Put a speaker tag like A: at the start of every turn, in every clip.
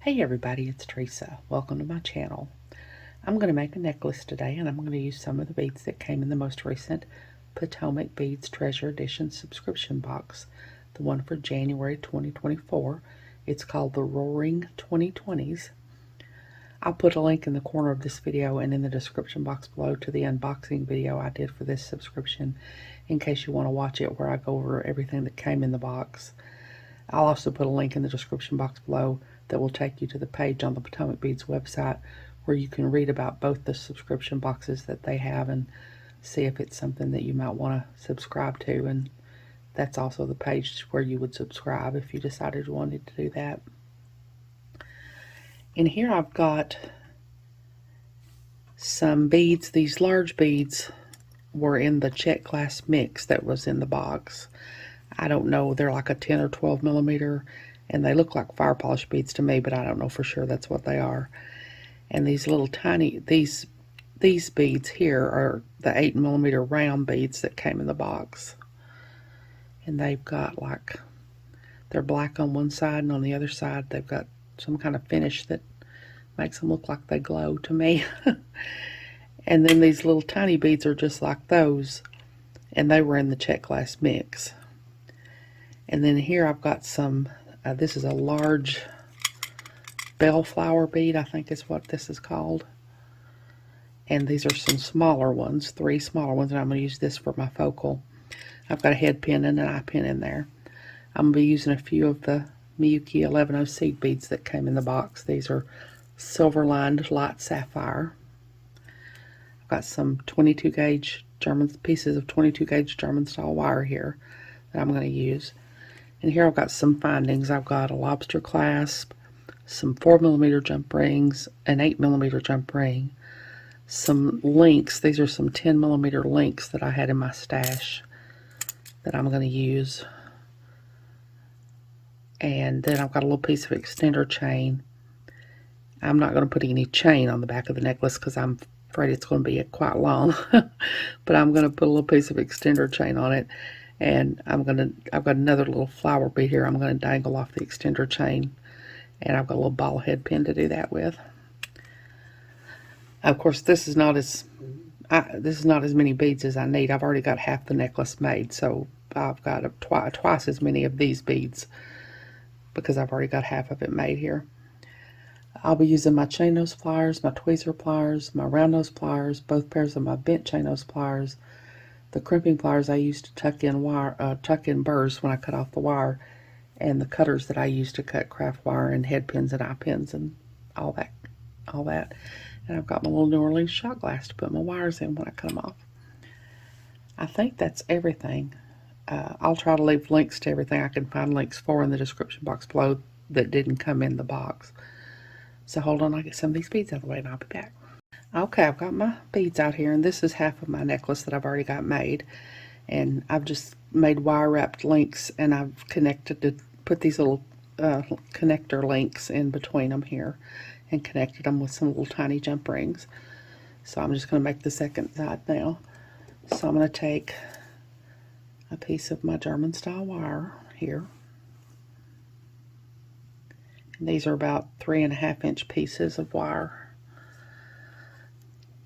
A: Hey everybody, it's Teresa. Welcome to my channel. I'm going to make a necklace today, and I'm going to use some of the beads that came in the most recent Potomac Beads Treasure Edition subscription box, the one for January 2024. It's called the Roaring 2020s. I'll put a link in the corner of this video and in the description box below to the unboxing video I did for this subscription in case you want to watch it, where I go over everything that came in the box. I'll also put a link in the description box below that will take you to the page on the Potomac Beads website where you can read about both the subscription boxes that they have and see if it's something that you might want to subscribe to. And that's also the page where you would subscribe if you decided you wanted to do that. In here I've got some beads. These large beads were in the check glass mix that was in the box. I don't know, they're like a 10 or 12 millimeter, and they look like fire polish beads to me, but I don't know for sure that's what they are. And these little tiny, these beads here are the 8 millimeter round beads that came in the box. And they've got like, they're black on one side, and on the other side they've got some kind of finish that makes them look like they glow to me. And then these little tiny beads are just like those, and they were in the check glass mix. And then here I've got some, this is a large bellflower bead, I think is what this is called. And these are some smaller ones, 3 smaller ones, and I'm going to use this for my focal. I've got a head pin and an eye pin in there. I'm going to be using a few of the Miyuki 11 seed beads that came in the box. These are silver lined light sapphire. I've got some 22 gauge German pieces of 22 gauge German style wire here that I'm going to use. And here I've got some findings. I've got a lobster clasp, some 4 millimeter jump rings, an 8 millimeter jump ring, some links. These are some 10 millimeter links that I had in my stash that I'm going to use. And then I've got a little piece of extender chain. I'm not going to put any chain on the back of the necklace because I'm afraid it's going to be quite long. But I'm going to put a little piece of extender chain on it. And I've got another little flower bead here. I'm going to dangle off the extender chain, and I've got a little ball head pin to do that with. Of course, this is not as many beads as I need. I've already got half the necklace made, so I've got twice as many of these beads because I've already got half of it made here. I'll be using my chain nose pliers, my tweezer pliers, my round nose pliers, both pairs of my bent chain nose pliers, the crimping pliers I used to tuck in burrs when I cut off the wire, and the cutters that I used to cut craft wire and head pins and eye pins and all that. And I've got my little New Orleans shot glass to put my wires in when I cut them off. I think that's everything. I'll try to leave links to everything I can find links for in the description box below that didn't come in the box. So hold on, I'll get some of these beads out of the way and I'll be back. Okay, I've got my beads out here, and this is half of my necklace that I've already got made. And I've just made wire wrapped links, and I've put these little connector links in between them here and connected them with some little tiny jump rings. So I'm just going to make the second side now. So I'm going to take a piece of my German style wire here. And these are about 3.5 inch pieces of wire.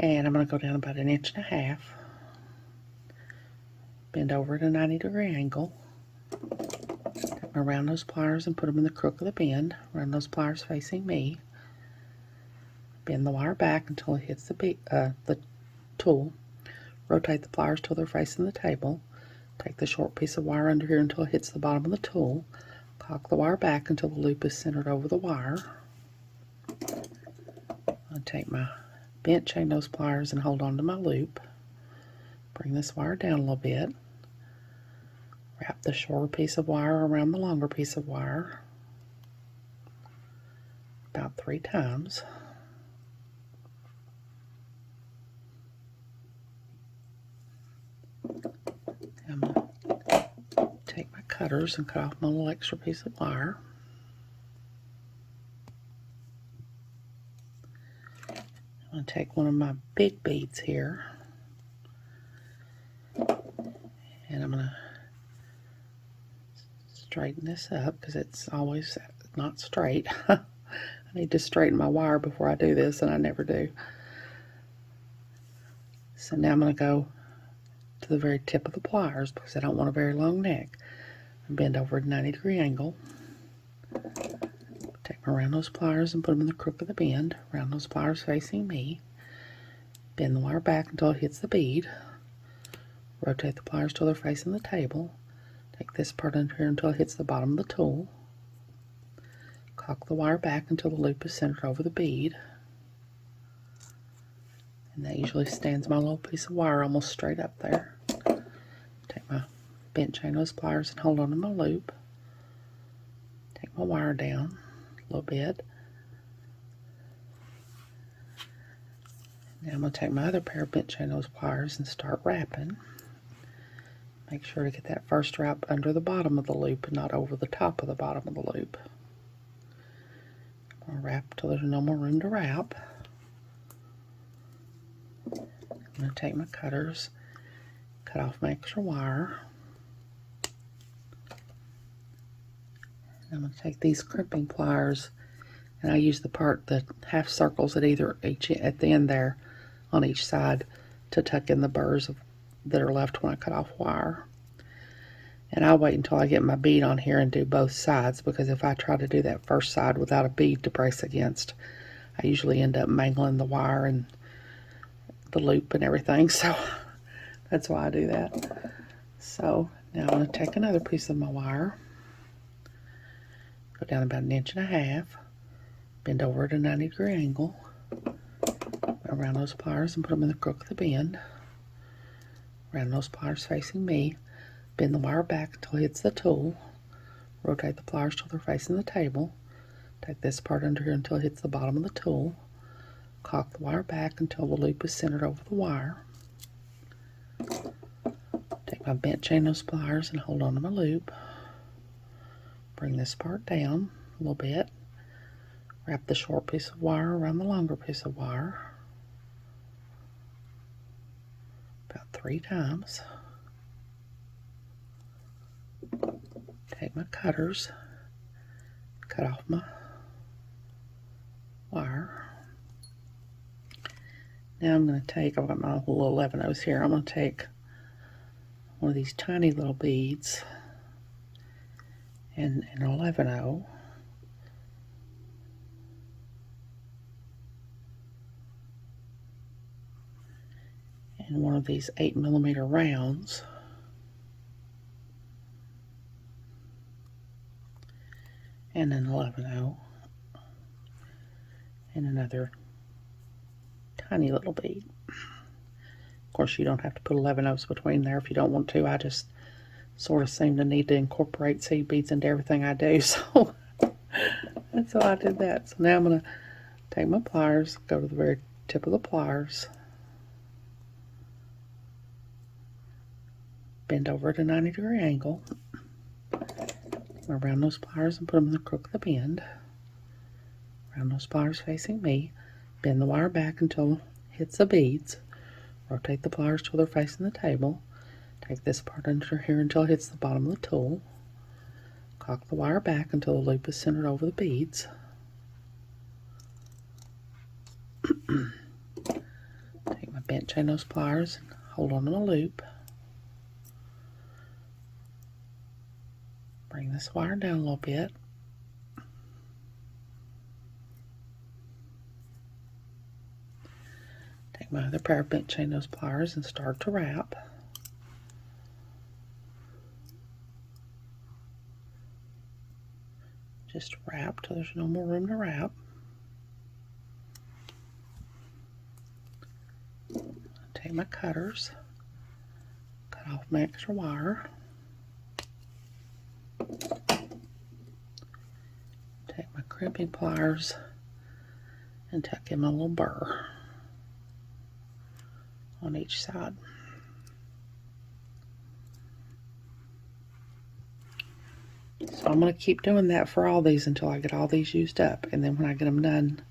A: And I'm going to go down about 1.5 inches. Bend over at a 90-degree angle. Take my round nose pliers and put them in the crook of the bend. Round nose pliers facing me. Bend the wire back until it hits the tool. Rotate the pliers till they're facing the table. Take the short piece of wire under here until it hits the bottom of the tool. Cock the wire back until the loop is centered over the wire. I'll take my bent chain nose pliers and hold on to my loop. Bring this wire down a little bit. Wrap the shorter piece of wire around the longer piece of wire about 3 times. I'm going to take my cutters and cut off my little extra piece of wire. I'm going to take one of my big beads here, and I'm going to straighten this up because it's always not straight. I need to straighten my wire before I do this, and I never do. So now I'm going to go to the very tip of the pliers because I don't want a very long neck. And bend over at a 90-degree angle. Take my round nose pliers and put them in the crook of the bend. Round nose pliers facing me. Bend the wire back until it hits the bead. Rotate the pliers till they're facing the table. Take this part under here until it hits the bottom of the tool. Cock the wire back until the loop is centered over the bead. And that usually stands my little piece of wire almost straight up there. Take my bent chain nose pliers and hold on to my loop. Take my wire down a little bit. Now I'm going to take my other pair of bent chain nose pliers and start wrapping. Make sure to get that first wrap under the bottom of the loop and not over the top of the bottom of the loop. I'm going to wrap till there's no more room to wrap. I'm going to take my cutters, cut off my extra wire. I'm going to take these crimping pliers, and I use the half circles at the end there on each side to tuck in the burrs that are left when I cut off wire. And I'll wait until I get my bead on here and do both sides, because if I try to do that first side without a bead to brace against, I usually end up mangling the wire and the loop and everything, so that's why I do that. So now I'm going to take another piece of my wire, go down about 1.5 inches, bend over at a 90-degree angle, around those pliers and put them in the crook of the bend. Round those pliers facing me, bend the wire back until it hits the tool, rotate the pliers till they're facing the table, take this part under here until it hits the bottom of the tool, cock the wire back until the loop is centered over the wire. Take my bent chain nose pliers and hold on to my loop. Bring this part down a little bit. Wrap the short piece of wire around the longer piece of wire. About 3 times. Take my cutters, cut off my wire. Now I'm going to take, I've got my little 11-ohs here, I'm going to take one of these tiny little beads and an 11-oh. And one of these 8mm rounds. And an 11-oh. And another tiny little bead. Of course, you don't have to put 11-ohs between there if you don't want to. I just sort of seem to need to incorporate seed beads into everything I do, so that's why I did that. So now I'm going to take my pliers, go to the very tip of the pliers, bend over at a 90-degree angle, around those pliers and put them in the crook of the bend. Round those pliers facing me, bend the wire back until it hits the beads, rotate the pliers till they're facing the table, take this part under here until it hits the bottom of the tool, cock the wire back until the loop is centered over the beads. Take my bent chain nose pliers and hold on to the loop. Bring this wire down a little bit. Take my other pair of bent chain nose pliers and start to wrap. Just wrap till there's no more room to wrap. Take my cutters, cut off my extra wire. Take my crimping pliers and tuck in my little burr on each side. So I'm going to keep doing that for all these until I get all these used up, and then when I get them done,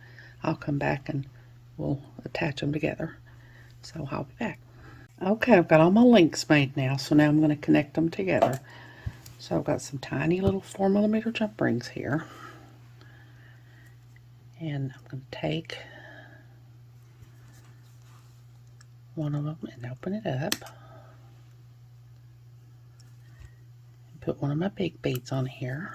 A: I'll come back and we'll attach them together. So I'll be back. Okay, I've got all my links made now, so now I'm going to connect them together. So I've got some tiny little 4mm jump rings here. And I'm going to take one of them and open it up. And put one of my big beads on here.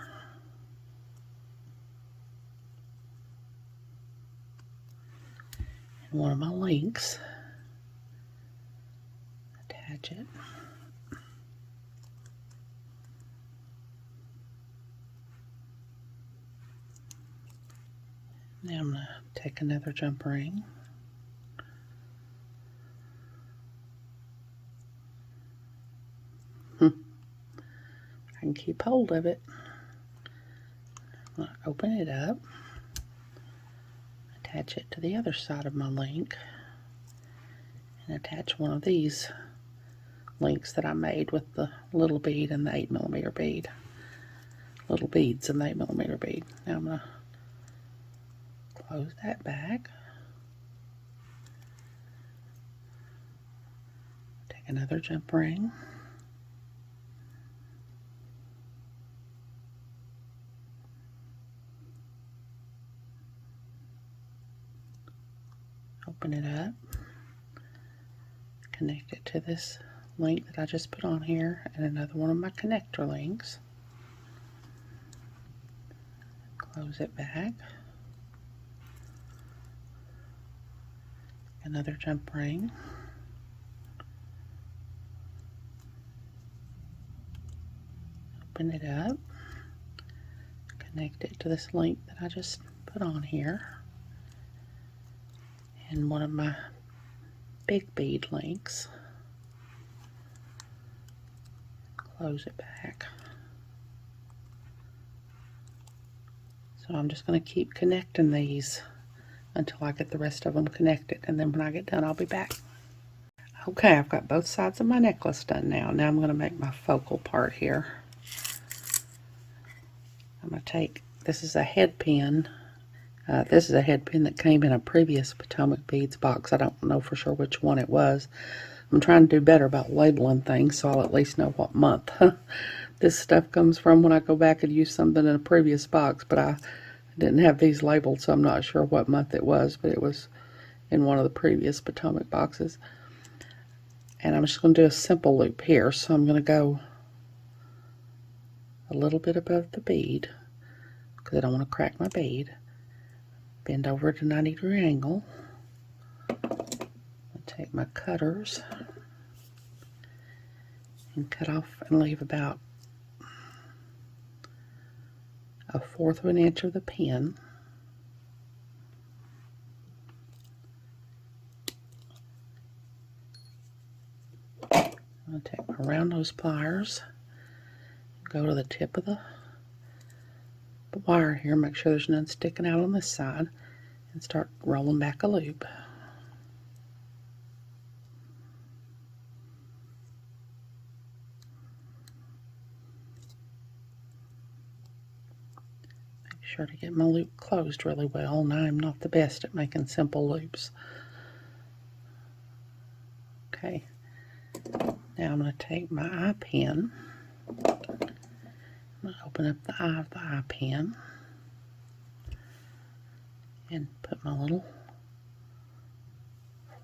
A: And one of my links. Attach it. Now I'm going to take another jump ring. I can keep hold of it. I'm going to open it up. Attach it to the other side of my link. And attach one of these links that I made with the little bead and the 8mm bead. Little beads and the 8mm bead. Now I'm going to close that back. Take another jump ring. Open it up. Connect it to this link that I just put on here and another one of my connector links. Close it back. Another jump ring. Open it up. Connect it to this link that I just put on here. And one of my big bead links. Close it back. So I'm just going to keep connecting these until I get the rest of them connected, and then when I get done I'll be back. Okay, I've got both sides of my necklace done now. Now I'm going to make my focal part here. I'm going to take, this is a head pin. This is a head pin that came in a previous Potomac beads box. I don't know for sure which one it was. I'm trying to do better about labeling things so I'll at least know what month this stuff comes from when I go back and use something in a previous box, but I didn't have these labeled, so I'm not sure what month it was, but it was in one of the previous Potomac boxes. And I'm just going to do a simple loop here, so I'm going to go a little bit above the bead because I don't want to crack my bead. Bend over at a 90-degree angle. I'll take my cutters and cut off and leave about 1/4 of an inch of the pin. I'm going to take my round nose pliers, go to the tip of the wire here, make sure there's none sticking out on this side, and start rolling back a loop. Make sure to get my loop closed really well, and I'm not the best at making simple loops. Okay, now I'm going to take my eye pin. I'm going to open up the eye of the eye pin and put my little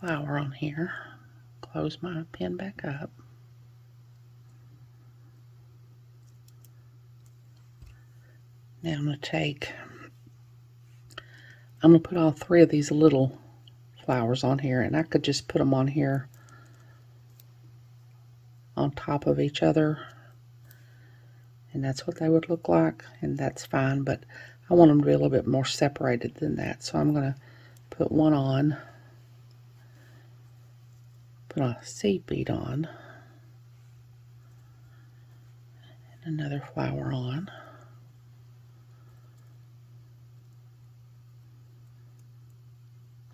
A: flower on here. Close my pin back up. Now I'm going to put all 3 of these little flowers on here, and I could just put them on here on top of each other, and that's what they would look like, and that's fine, but I want them to be a little bit more separated than that, so I'm going to put one on, put a seed bead on, and another flower on,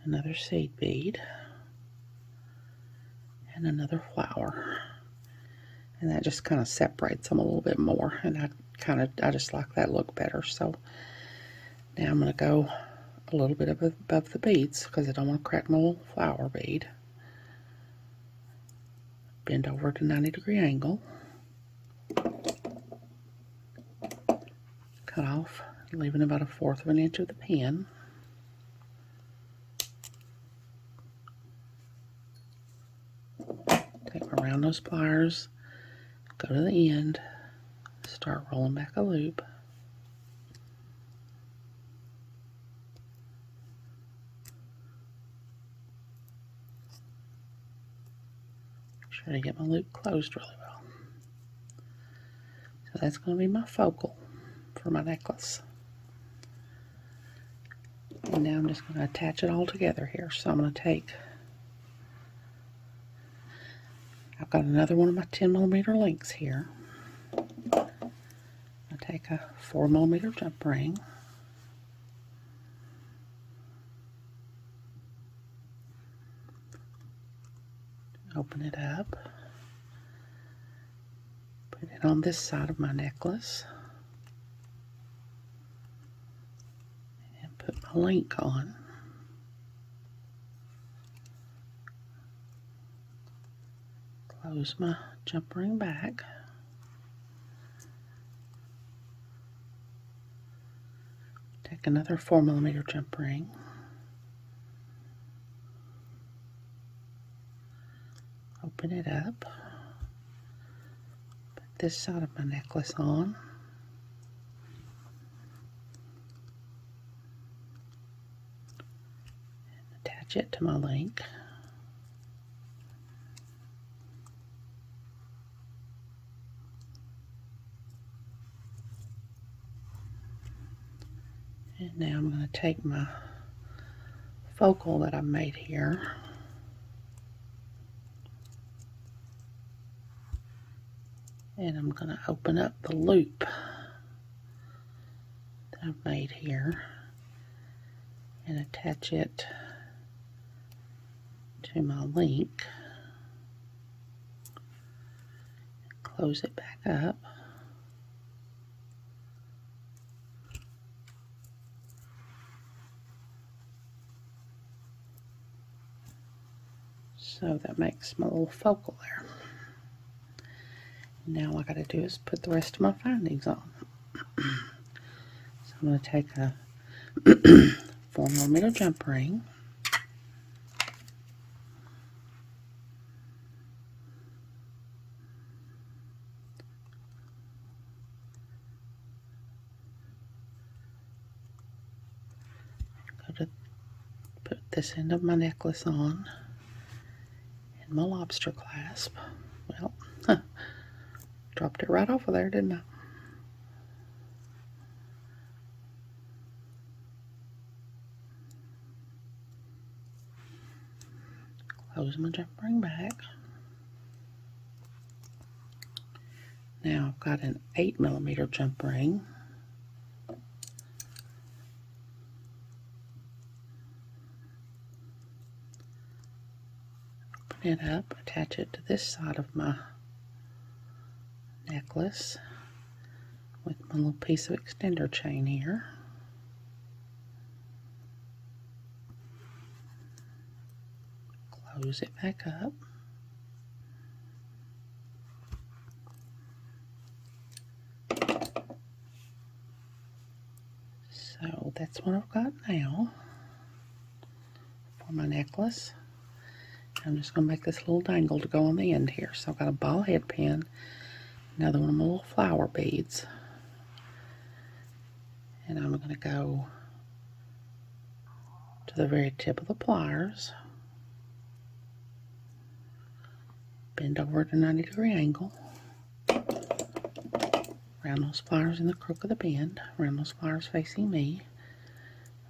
A: another seed bead, and another flower. And that just kind of separates them a little bit more, and I just like that look better. So now I'm going to go a little bit above the beads because I don't want to crack my little flower bead. Bend over at a 90-degree angle. Cut off, leaving about 1/4 of an inch of the pin. round those pliers, go to the end, start rolling back a loop. Make sure to get my loop closed really well. So that's going to be my focal for my necklace. And now I'm just going to attach it all together here. So I'm going to take, I've got another one of my 10mm links here. I'll take a 4mm jump ring. Open it up. Put it on this side of my necklace. And put my link on. Close my jump ring back. Take another 4mm jump ring. Open it up. Put this side of my necklace on. And attach it to my link. And now I'm going to take my focal that I made here, and I'm going to open up the loop that I've made here and attach it to my link. Close it back up. So that makes my little focal there. Now all I got to do is put the rest of my findings on. So I'm going to take a 4mm jump ring. Go to put this end of my necklace on. And my lobster clasp. Well, dropped it right off of there, didn't I? Close my jump ring back. Now I've got an 8mm jump ring. Open it up, attach it to this side of my necklace with my little piece of extender chain here. Close it back up. So that's what I've got now for my necklace. I'm just going to make this little dangle to go on the end here. So I've got a ball head pin, another one of my little flower beads, and I'm going to go to the very tip of the pliers, bend over at a 90-degree angle, round those pliers in the crook of the bend, round those pliers facing me,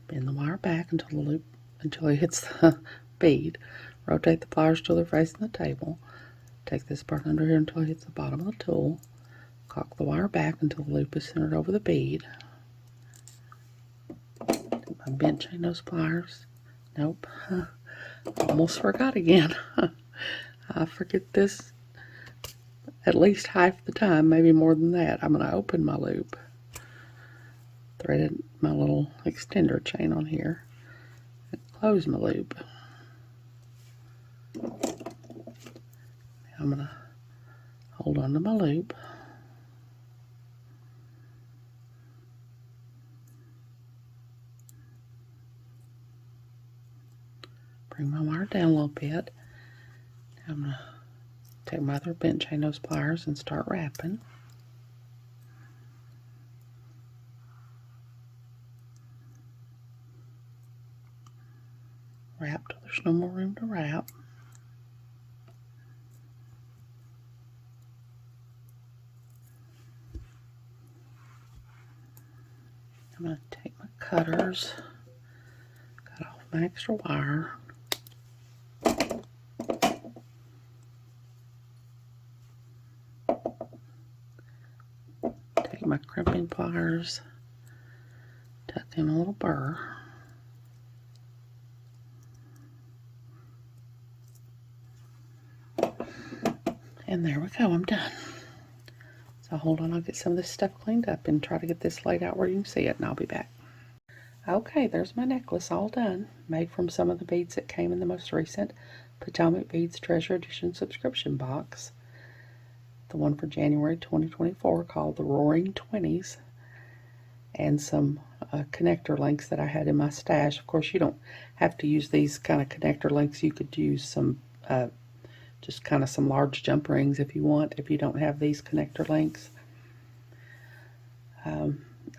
A: bend the wire back until it hits the bead, rotate the pliers till they're facing the table, take this part under here until it hits the bottom of the tool, cock the wire back until the loop is centered over the bead. I bent chain those pliers. Nope. Almost forgot again. I forget this at least half the time, maybe more than that. I'm going to open my loop, threaded my little extender chain on here, and close my loop. Now I'm going to hold on to my loop. Bring my wire down a little bit. Now I'm going to take my other bent chain nose pliers and start wrapping. Wrap till there's no more room to wrap. I'm going to take my cutters, cut off my extra wire. Take my crimping pliers, tuck in a little burr. And there we go, I'm done. So hold on, I'll get some of this stuff cleaned up and try to get this laid out where you can see it, and I'll be back. Okay, there's my necklace all done, made from some of the beads that came in the most recent Potomac Beads Treasure Edition subscription box. The one for January 2024 called the Roaring 20s, and some connector links that I had in my stash. Of course, you don't have to use these kind of connector links. You could use some just kind of some large jump rings if you want, if you don't have these connector links.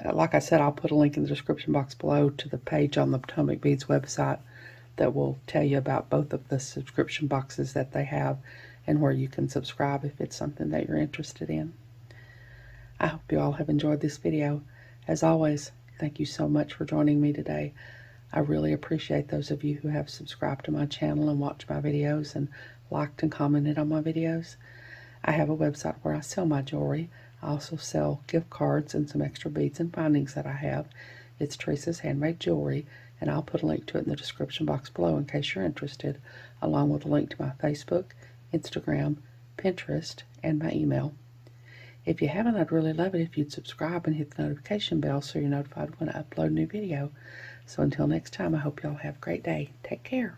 A: Like I said, I'll put a link in the description box below to the page on the Potomac Beads website that will tell you about both of the subscription boxes that they have and where you can subscribe if it's something that you're interested in. I hope you all have enjoyed this video. As always, thank you so much for joining me today. I really appreciate those of you who have subscribed to my channel and watched my videos and liked and commented on my videos. I have a website where I sell my jewelry. I also sell gift cards and some extra beads and findings that I have. It's Teresa's Handmade Jewelry, and I'll put a link to it in the description box below in case you're interested, along with a link to my Facebook, Instagram, Pinterest, and my email. If you haven't, I'd really love it if you'd subscribe and hit the notification bell so you're notified when I upload a new video. So until next time, I hope y'all have a great day. Take care.